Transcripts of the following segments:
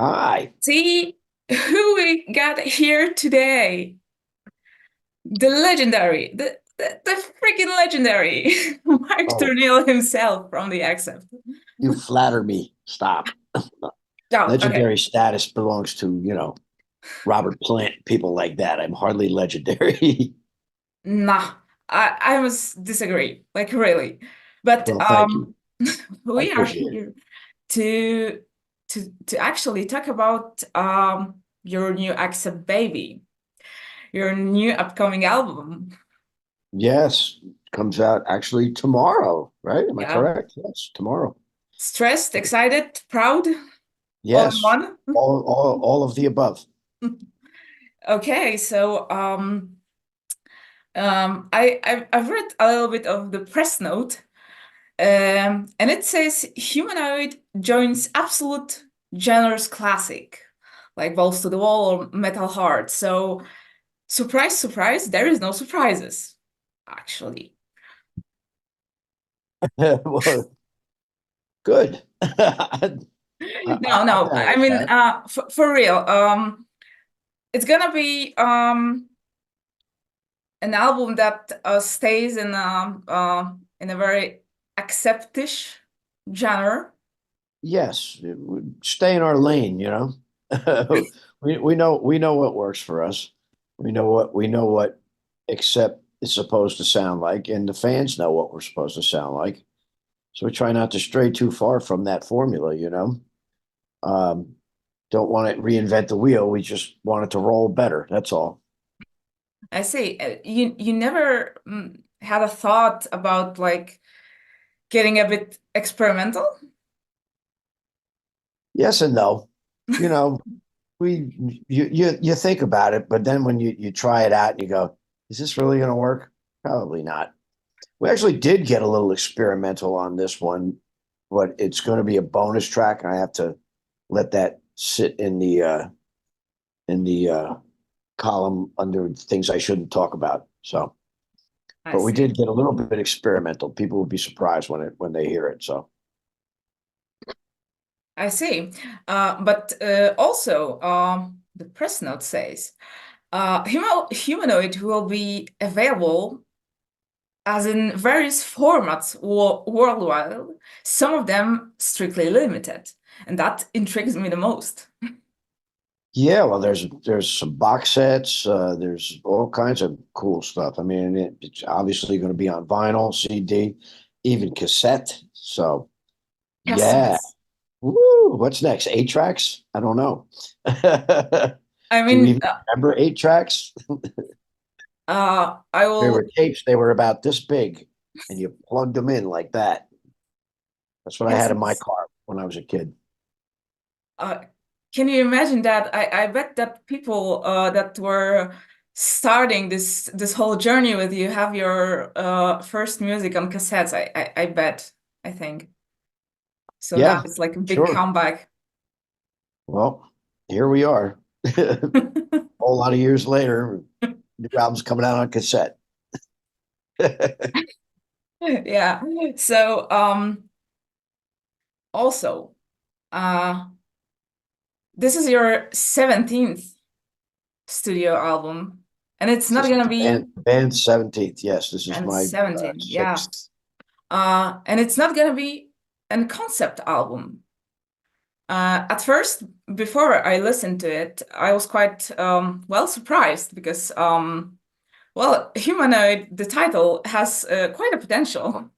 Hi. See who we got here today. The legendary, the freaking legendary Mark Oh, Tornillo himself from the Accept. you flatter me. Stop. Oh, okay. Legendary status belongs to, Robert Plant, people like that. I'm hardly legendary. Nah, I must disagree, like really. But Well, thank you. I we are appreciate it. here to to actually talk about your new Accept baby, your new upcoming album. Yes, comes out actually tomorrow, right? Am I Yeah. correct? Yes, tomorrow. Stressed, excited, proud, all in Yes, one. all of the above. Okay, so I've read a little bit of the press note, and it says Humanoid joins absolute genres classic, like Balls to the Wall or Metal Heart. So surprise, surprise, there is no surprises, actually. Well, good. No, I'm no, down I with mean, that. for real, it's gonna be an album that stays in a very acceptish genre. Yes, stay in our lane. We know what works for us. We know what accept is supposed to sound like, and the fans know what we're supposed to sound like. So we try not to stray too far from that formula. Um, don't want to reinvent the wheel. We just want it to roll better. That's all. I see. You never had a thought about like getting a bit experimental? Yes and no. You know, you think about it, but then when you try it out and you go, is this really going to work? Probably not. We actually did get a little experimental on this one, but it's going to be a bonus track, and I have to let that sit in the column under things I shouldn't talk about. So, I but we see. did get a little bit experimental. People will be surprised when they hear it. So, I see. But also, the press note says Humanoid will be available as in various formats worldwide, some of them strictly limited. And that intrigues me the most. yeah, well, there's some box sets. There's all kinds of cool stuff. I mean, it's obviously going to be on vinyl, CD, even cassette. So, yeah. Yes. Woo, what's next? Eight tracks? I don't know. I Do you mean, even remember eight tracks? I There will. were tapes, they were about this big, and you plugged them in like that. That's what I Yes, had in my yes. car when I was a kid. Uh, can you imagine that? I bet that people that were starting this whole journey with you have your first music on cassettes. I bet. I think so. Now Yeah, it's like a big sure. comeback. Well, here we are. A whole lot of years later, new albums coming out on cassette. Yeah. So also uh this is your 17th studio album, and it's not This is gonna the band, be band 17th. Yes, this is and my 17, yeah. sixth. And it's not gonna be a concept album. At first, before I listened to it, I was quite well surprised because well, Humanoid, the title has quite a potential.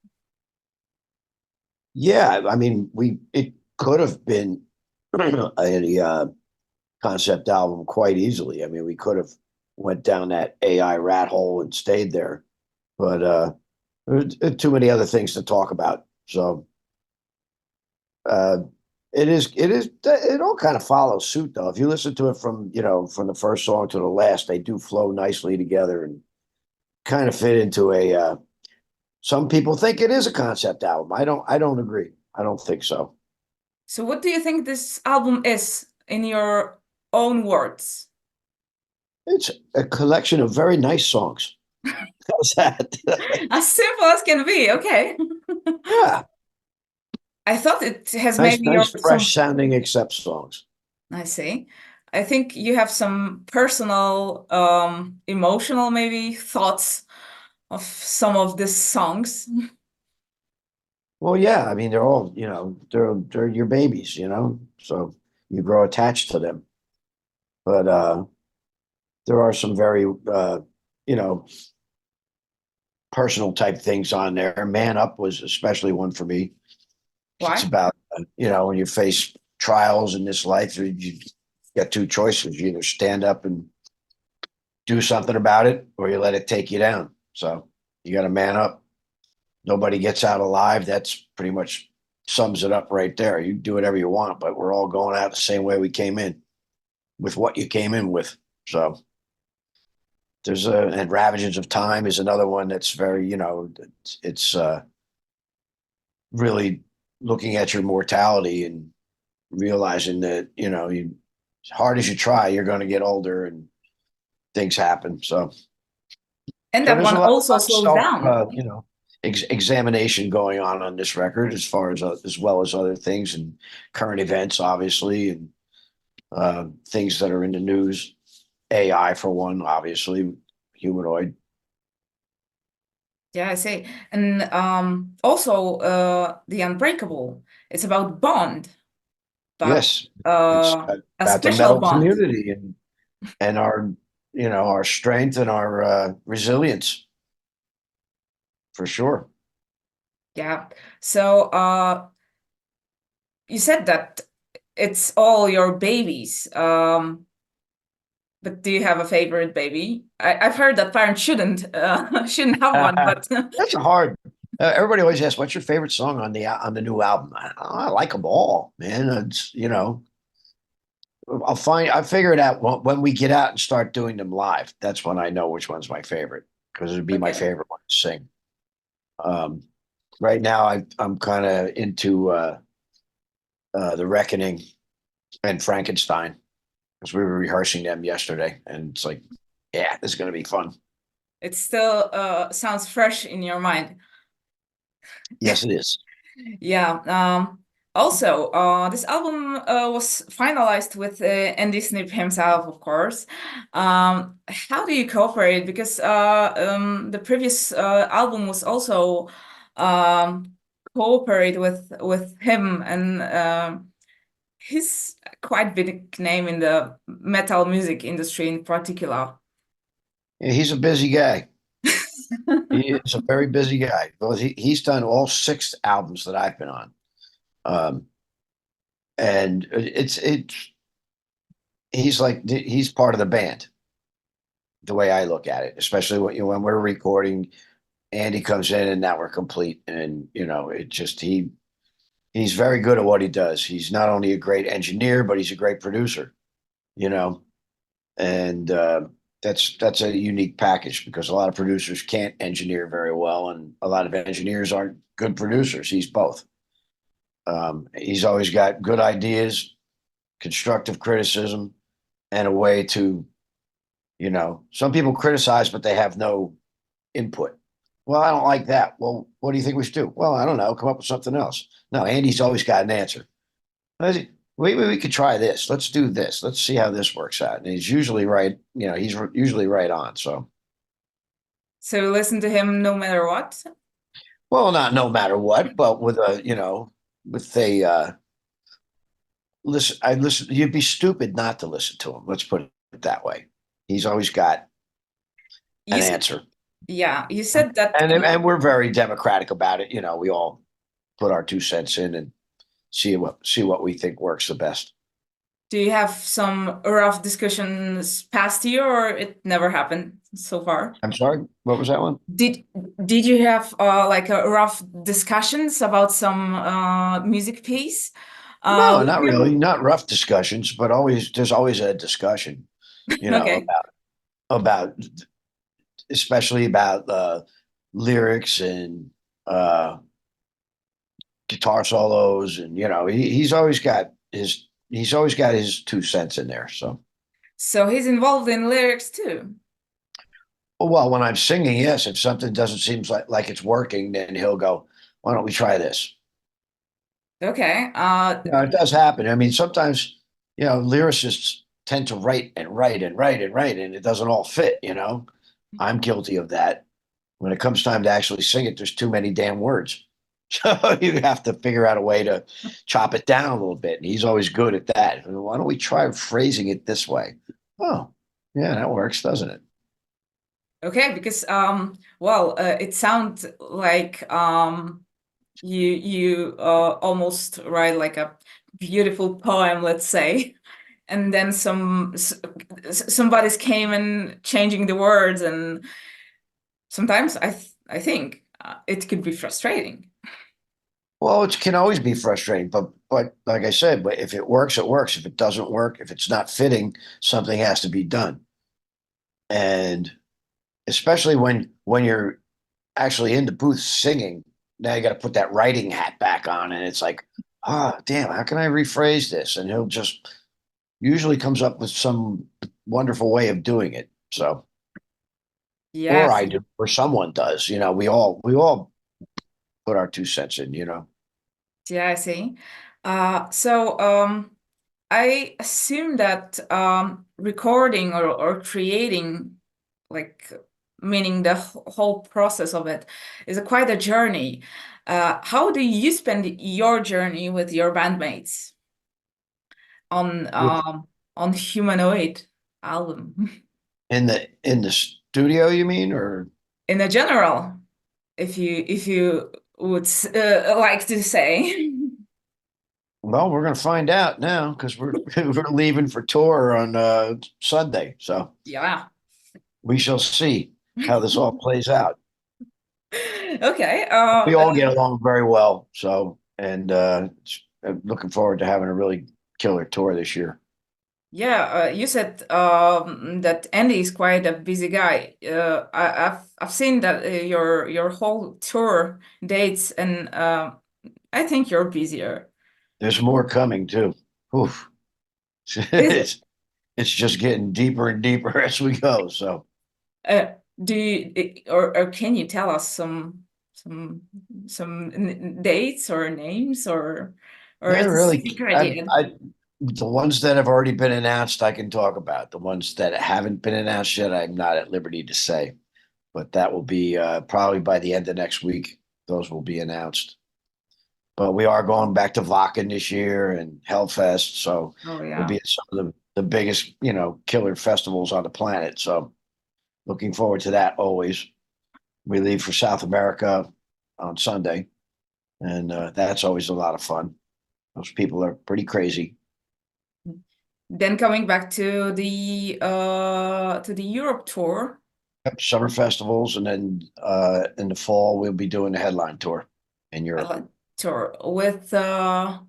Yeah, I mean, it could have been a concept album quite easily. I mean, we could have went down that AI rat hole and stayed there, but there's too many other things to talk about. So uh, it all kind of follows suit though. If you listen to it from the first song to the last, they do flow nicely together and kind of fit into a. Some people think it is a concept album. I don't agree. I don't think so. So, what do you think this album is in your own words? It's a collection of very nice songs. How's that? As simple as can be. Okay. Yeah, I thought it has nice, maybe nice, some. fresh sounding accept songs. I see. I think you have some personal, emotional maybe thoughts of some of these songs. Well, yeah, I mean, they're all, they're your babies, so you grow attached to them. But there are some very, you know, personal type things on there. Man Up was especially one for me. It's Why? about, when you face trials in this life, you get two choices. You either stand up and do something about it, or you let it take you down. So you got to man up. Nobody gets out alive. That's pretty much sums it up right there. You do whatever you want, but we're all going out the same way we came in, with what you came in with. So there's and Ravages of Time is another one that's very, it's really looking at your mortality and realizing that, as hard as you try, you're going to get older and things happen. So And so that there's one a lot also of slows self, down. examination going on this record, as well as other things and current events, obviously, and things that are in the news. AI for one, obviously, Humanoid. Yeah, I see. And also The Unbreakable. It's about bond, but Yes, it's a about the special metal bond. community and our, our strength and our resilience, for sure. Yeah. So you said that it's all your babies. But do you have a favorite baby? I've heard that parents shouldn't have one, but That's a hard. Everybody always asks, "What's your favorite song on the new album?" I like them all, man. It's I figure it out when we get out and start doing them live. That's when I know which one's my favorite, because it'd be my okay. favorite one to sing. Um, right now, I'm kind of into The Reckoning and Frankenstein, because we were rehearsing them yesterday, and it's like, yeah, this is going to be fun. It still sounds fresh in your mind. Yes, it is. Yeah. Also, this album was finalized with Andy Snip himself, of course. How do you cooperate? Because the previous album was also cooperate with him, and he's a quite big name in the metal music industry in particular. Yeah, he's a busy guy. He is a very busy guy. Well, he's done all 6 albums that I've been on. Um, and he's part of the band, the way I look at it, especially when we're recording. Andy comes in and now we're complete. And it just he's very good at what he does. He's not only a great engineer, but he's a great producer, you know, and that's a unique package, because a lot of producers can't engineer very well, and a lot of engineers aren't good producers. He's both. He's always got good ideas, constructive criticism, and a way to, some people criticize, but they have no input. Well, I don't like that. Well, what do you think we should do? Well, I don't know. Come up with something else. No, Andy's always got an answer. We could try this. Let's do this. Let's see how this works out. And he's usually right. He's usually right on. So, So listen to him no matter what. well, not no matter what, but with with a listen. I listen. You'd be stupid not to listen to him. Let's put it that way. He's always got You an said, answer, yeah, you said that. and we're very democratic about it. We all put our 2 cents in and see what we think works the best. Do you have some rough discussions past year, or it never happened so far? I'm sorry. What was that one? Did did you have like a rough discussions about some music piece? No, With not really. him? Not rough discussions, but there's always a discussion, Okay. about especially about lyrics and uh, guitar solos, and he's always got his 2 cents in there. So, So he's involved in lyrics too. well, when I'm singing, yes, if something doesn't seem like it's working, then he'll go, "Why don't we try this?" Okay. It does happen. I mean, sometimes You know, lyricists tend to write and write and write and write, and it doesn't all fit, you know. I'm guilty of that. When it comes time to actually sing it, there's too many damn words. So you have to figure out a way to chop it down a little bit. And he's always good at that. Why don't we try phrasing it this way? Oh, yeah, that works, doesn't it? Okay, because well, it sounds like you almost write like a beautiful poem, let's say, and then somebody's came and changing the words, and sometimes I think it could be frustrating. Well, it can always be frustrating, but like I said, but if it works, it works. If it doesn't work, if it's not fitting, something has to be done. And especially when you're actually in the booth singing, now you got to put that writing hat back on, and it's like, ah, oh, damn, how can I rephrase this? And he'll just usually comes up with some wonderful way of doing it. So, or Yes, I do, or someone does. You know, we all put our 2 cents in. You know. yeah, I see. So I assume that recording or creating, like, meaning the whole process of it is quite a journey. How do you spend your journey with your bandmates on With Humanoid album? in the studio, you mean, or In a general, if you would like to say. well, we're gonna find out now because we're we're leaving for tour on Sunday, so Yeah. we shall see how this all plays out. Okay. We all get along very well, so and I'm looking forward to having a really killer tour this year. Yeah, you said that Andy is quite a busy guy. I've seen that your whole tour dates, and I think you're busier. There's more coming too. Oof. Is it? It's just getting deeper and deeper as we go. So Uh, do you or can you tell us some dates or names, or yeah, it's a really, secret yet? the ones that have already been announced, I can talk about. The ones that haven't been announced yet, I'm not at liberty to say. But that will be probably by the end of next week. Those will be announced. But we are going back to Wacken this year and Hellfest, so Oh we'll yeah. be at some of the biggest, you know, killer festivals on the planet. So looking forward to that always. We leave for South America on Sunday, and that's always a lot of fun. Those people are pretty crazy. Then coming back to the Europe tour. Yep, summer festivals, and then in the fall we'll be doing the headline tour in Europe. Tour with Phil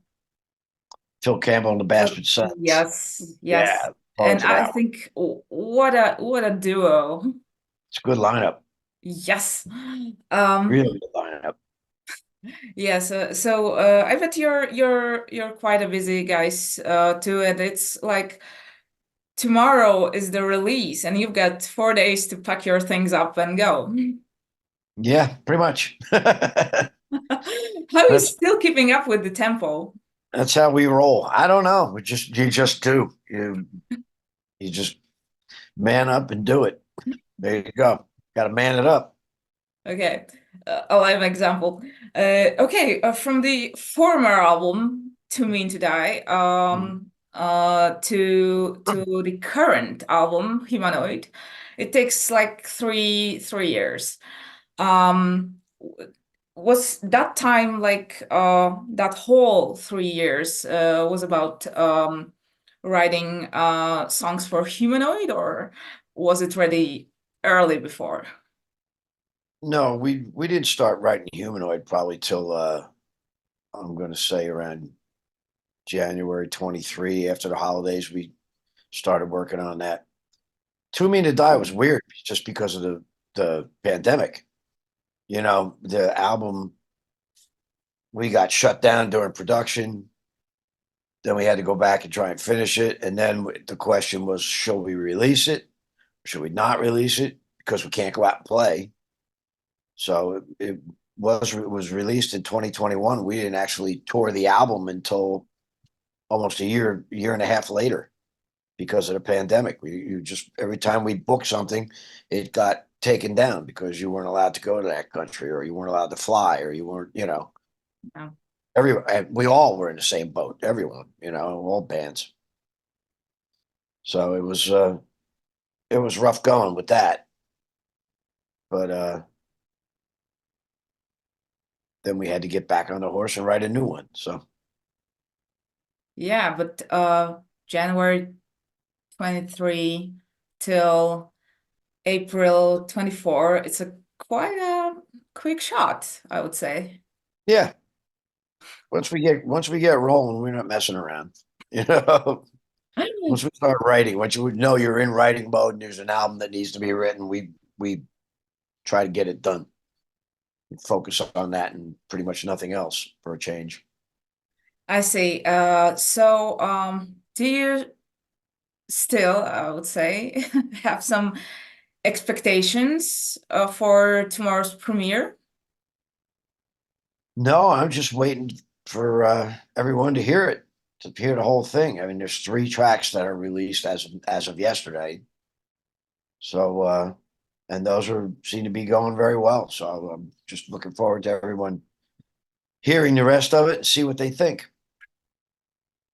Campbell and the Bastard Sons. yes, yes. Yeah, And close it I out. think what a duo. It's a good lineup. Yes. Really good lineup. Yes, I bet you're quite a busy guys too, and it's like tomorrow is the release and you've got 4 days to pack your things up and go. Yeah, pretty much. How are you That's still keeping up with the tempo? that's how we roll. I don't know. You just do. You just man up and do it. There you go. Got to man it up. Okay, a live example. Okay, from the former album "To Mean to Die" to the current album "Humanoid," it takes like three years. Was that time like that whole 3 years was about writing songs for Humanoid, or was it ready early before? No, we didn't start writing Humanoid probably till I'm going to say around January 23 after the holidays. We started working on that. Too Mean to Die was weird just because of the pandemic. You know, the album we got shut down during production. Then we had to go back and try and finish it. And then the question was, should we release it? Should we not release it? Because we can't go out and play. So it was released in 2021. We didn't actually tour the album until almost a year and a half later because of the pandemic. You just, every time we booked something, it got taken down because you weren't allowed to go to that country, or you weren't allowed to fly, or you weren't, you know, Yeah. we all were in the same boat, everyone, you know, all bands. So it was rough going with that. But then we had to get back on the horse and write a new one. So Yeah, but January 23 till April 24, it's a quite a quick shot, I would say. yeah, once we get rolling, we're not messing around. You know, once we start writing, once you know you're in writing mode and there's an album that needs to be written, we try to get it done. We focus on that and pretty much nothing else for a change. I see. Do you still, I would say, have some expectations for tomorrow's premiere? No, I'm just waiting for everyone to hear it, to hear the whole thing. I mean, there's 3 tracks that are released as of yesterday. So and those seem to be going very well. So I'm just looking forward to everyone hearing the rest of it and see what they think.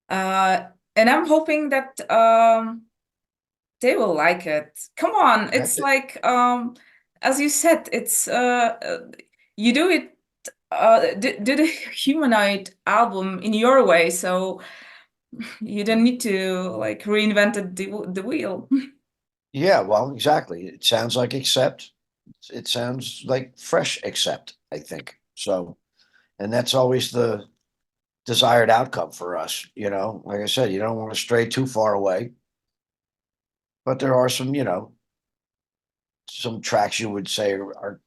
And I'm hoping that they will like it. Come on, it's like as you said, it's you do it do the Humanoid album in your way, so you don't need to like reinvent the wheel. Yeah, well, exactly. It sounds like Accept. It sounds like fresh Accept, I think. So, and that's always the desired outcome for us, you know. Like I said, you don't want to stray too far away. But there are some, you know, some tracks you would say are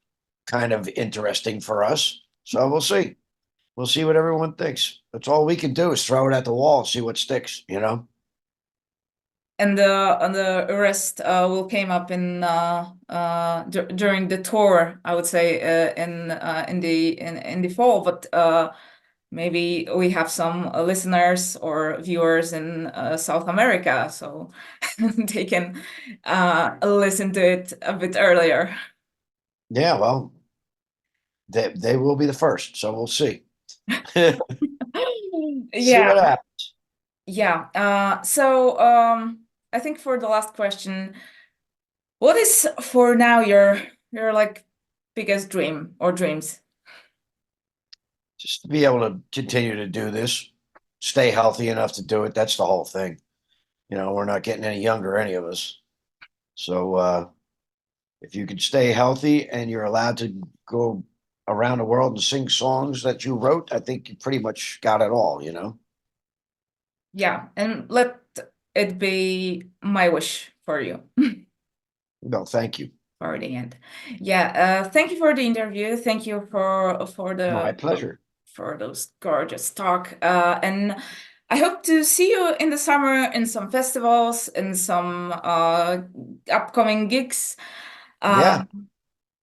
kind of interesting for us. So we'll see. We'll see what everyone thinks. That's all we can do is throw it at the wall, see what sticks, you know? And the rest will came up in during the tour, I would say, in the fall. But maybe we have some listeners or viewers in South America, so they can listen to it a bit earlier. Yeah, well, they will be the first, so we'll see. See Yeah, what happens. yeah. I think for the last question, what is for now your like biggest dream or dreams? Just to be able to continue to do this, stay healthy enough to do it. That's the whole thing. You know, we're not getting any younger, any of us. So if you can stay healthy and you're allowed to go around the world and sing songs that you wrote, I think you pretty much got it all, you know? Yeah, and let it be my wish for you No, thank you. for the end. Yeah, thank you for the interview. Thank you for My the pleasure. for those gorgeous talk. And I hope to see you in the summer in some festivals, in some upcoming gigs. Yeah.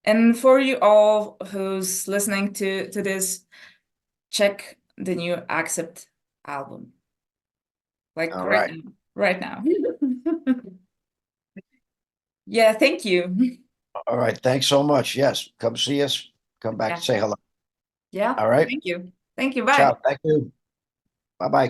And for you all who's listening to this, check the new Accept album. Like All right right. now. Right now. Yeah, thank you. All right. Thanks so much. Yes. Come see us. Come back Yeah. and say hello. Yeah, All right. thank you. Thank you. Bye. Ciao. Thank you. Bye bye.